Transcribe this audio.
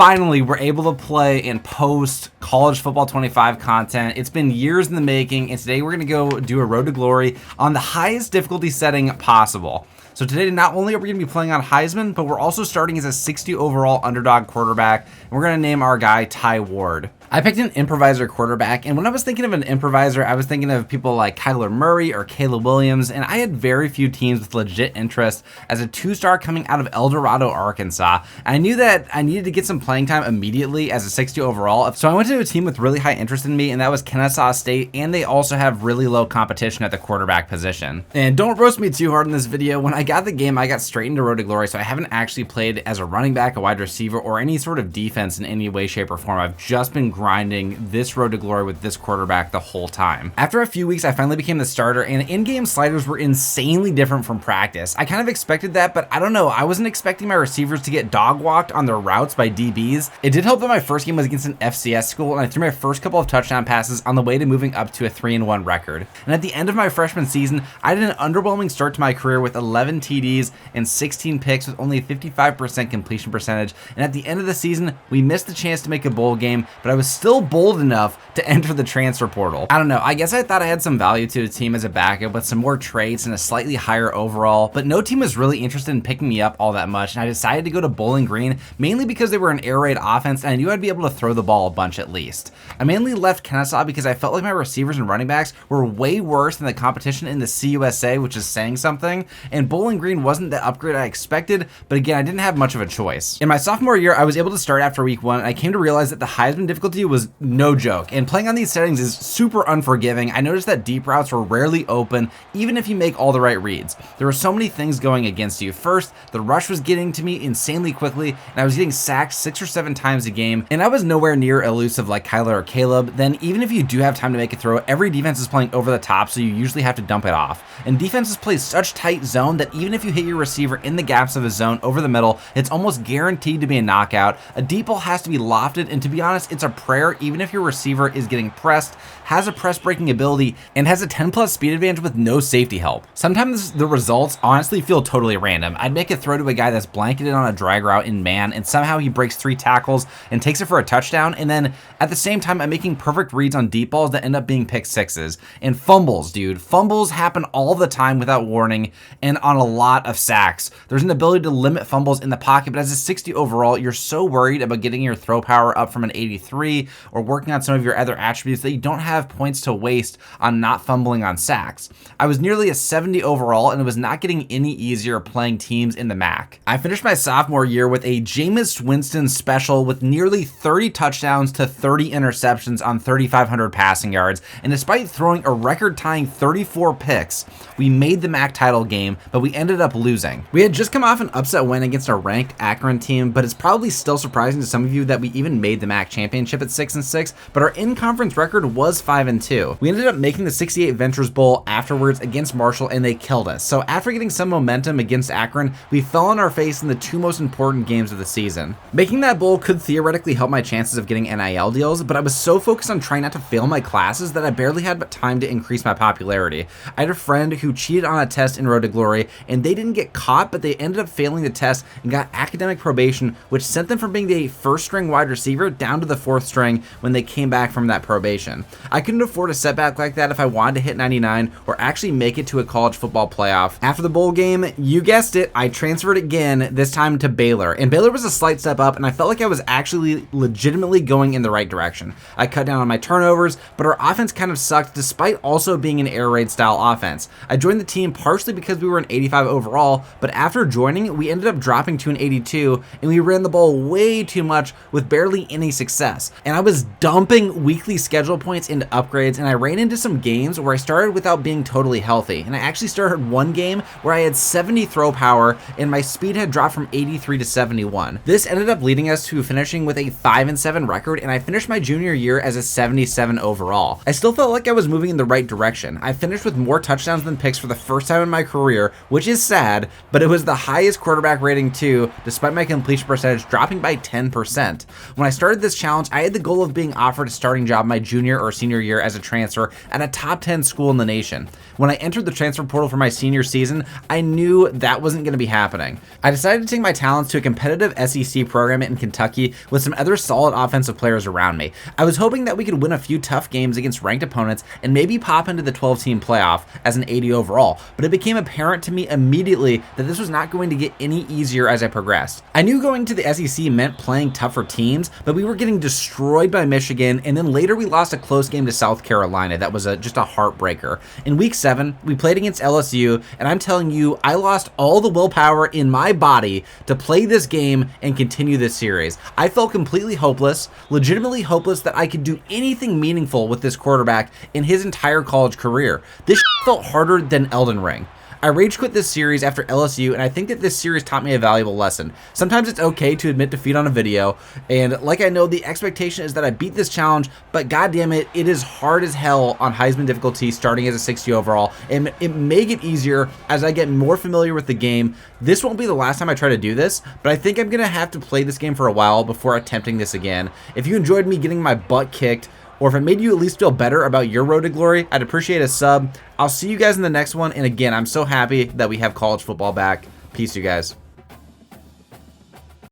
finally were able to play and post College Football 25 content. It's been years in the making, and today we're going to go do a Road to Glory on the highest difficulty setting possible. So today, not only are we going to be playing on Heisman, but we're also starting as a 60 overall underdog quarterback, and we're going to name our guy Ty Ward. I picked an improviser quarterback, and when I was thinking of an improviser, I was thinking of people like Kyler Murray or Caleb Williams, and I had very few teams with legit interest as a 2-star coming out of El Dorado, Arkansas. And I knew that I needed to get some playing time immediately as a 60 overall, so I went to a team with really high interest in me, and that was Kennesaw State, and they also have really low competition at the quarterback position. And don't roast me too hard in this video. When I got the game, I got straight into Road to Glory, so I haven't actually played as a running back, a wide receiver, or any sort of defense in any way, shape, or form. I've just been grinding this Road to Glory with this quarterback the whole time. After a few weeks, I finally became the starter, and in-game sliders were insanely different from practice. I kind of expected that, but I don't know. I wasn't expecting my receivers to get dog-walked on their routes by DBs. It did help that my first game was against an FCS school, and I threw my first couple of touchdown passes on the way to moving up to a 3-1 record. And at the end of my freshman season, I had an underwhelming start to my career with 11 TDs and 16 picks with only a 55% completion percentage. And at the end of the season, we missed the chance to make a bowl game, but I was still bold enough to enter the transfer portal. I don't know, I guess I thought I had some value to the team as a backup with some more traits and a slightly higher overall, but no team was really interested in picking me up all that much, and I decided to go to Bowling Green mainly because they were an air raid offense and I knew I'd be able to throw the ball a bunch at least. I mainly left Kennesaw because I felt like my receivers and running backs were way worse than the competition in the CUSA, which is saying something, and Bowling Green wasn't the upgrade I expected, but again, I didn't have much of a choice. In my sophomore year, I was able to start after week 1, and I came to realize that the Heisman difficulty was no joke, and playing on these settings is super unforgiving. I noticed that deep routes were rarely open, even if you make all the right reads. There were so many things going against you. First, the rush was getting to me insanely quickly, and I was getting sacked 6 or 7 times a game, and I was nowhere near elusive like Kyler or Caleb. Then even if you do have time to make a throw, every defense is playing over the top, so you usually have to dump it off. And defenses play such tight zone that even if you hit your receiver in the gaps of a zone over the middle, it's almost guaranteed to be a knockout. A deep ball has to be lofted, and to be honest, it's a prayer even if your receiver is getting pressed, has a press breaking ability, and has a 10+ speed advantage with no safety help. Sometimes the results honestly feel totally random. I'd make a throw to a guy that's blanketed on a drag route in man, and somehow he breaks 3 tackles and takes it for a touchdown, and then at the same time I'm making perfect reads on deep balls that end up being pick sixes. And fumbles, dude. Fumbles happen all the time without warning and on a lot of sacks. There's an ability to limit fumbles in the pocket, but as a 60 overall, you're so worried about getting your throw power up from an 83 or working on some of your other attributes that you don't have points to waste on not fumbling on sacks. I was nearly a 70 overall, and it was not getting any easier playing teams in the MAC. I finished my sophomore year with a Jameis Winston special with nearly 30 touchdowns to 30 interceptions on 3,500 passing yards, and despite throwing a record-tying 34 picks, we made the MAC title game, but we ended up losing. We had just come off an upset win against a ranked Akron team, but it's probably still surprising to some of you that we even made the MAC championship at 6-6, but our in-conference record was 5-2. We ended up making the 68 Ventures Bowl afterwards against Marshall, and they killed us. So after getting some momentum against Akron, we fell on our face in the 2 most important games of the season. Making that bowl could theoretically help my chances of getting NIL deals, but I was so focused on trying not to fail my classes that I barely had time to increase my popularity. I had a friend who cheated on a test in Road to Glory, and they didn't get caught, but they ended up failing the test and got academic probation, which sent them from being the 1st-string wide receiver down to the 4th string when they came back from that probation. I couldn't afford a setback like that if I wanted to hit 99 or actually make it to a college football playoff. After the bowl game, you guessed it, I transferred again, this time to Baylor. And Baylor was a slight step up, and I felt like I was actually legitimately going in the right direction. I cut down on my turnovers, but our offense kind of sucked despite also being an air raid style offense. I joined the team partially because we were an 85 overall, but after joining, we ended up dropping to an 82, and we ran the ball way too much with barely any success. And I was dumping weekly schedule points into upgrades, and I ran into some games where I started without being totally healthy. And I actually started one game where I had 70 throw power, and my speed had dropped from 83 to 71. This ended up leading us to finishing with a 5-7 record, and I finished my junior year as a 77 overall. I still felt like I was moving in the right direction. I finished with more touchdowns than picks for the first time in my career, which is sad, but it was the highest quarterback rating too, despite my completion percentage dropping by 10%. When I started this challenge, I had the goal of being offered a starting job my junior or senior year as a transfer at a top 10 school in the nation. When I entered the transfer portal for my senior season, I knew that wasn't going to be happening. I decided to take my talents to a competitive SEC program in Kentucky with some other solid offensive players around me. I was hoping that we could win a few tough games against ranked opponents and maybe pop into the 12-team playoff as an 80 overall, but it became apparent to me immediately that this was not going to get any easier as I progressed. I knew going to the SEC meant playing tougher teams, but we were getting destroyed by Michigan, and then later we lost a close game to South Carolina that was just a heartbreaker. In week 7, we played against LSU, and I'm telling you, I lost all the willpower in my body to play this game and continue this series. I felt completely hopeless, legitimately hopeless that I could do anything meaningful with this quarterback in his entire college career. This felt harder than Elden Ring. I rage quit this series after LSU, and I think that this series taught me a valuable lesson. Sometimes it's okay to admit defeat on a video, and like I know, the expectation is that I beat this challenge, but goddamn it, it is hard as hell on Heisman difficulty starting as a 60 overall, and it may get easier as I get more familiar with the game. This won't be the last time I try to do this, but I think I'm going to have to play this game for a while before attempting this again. If you enjoyed me getting my butt kicked, or if it made you at least feel better about your road to glory, I'd appreciate a sub. I'll see you guys in the next one. And again, I'm so happy that we have college football back. Peace, you guys.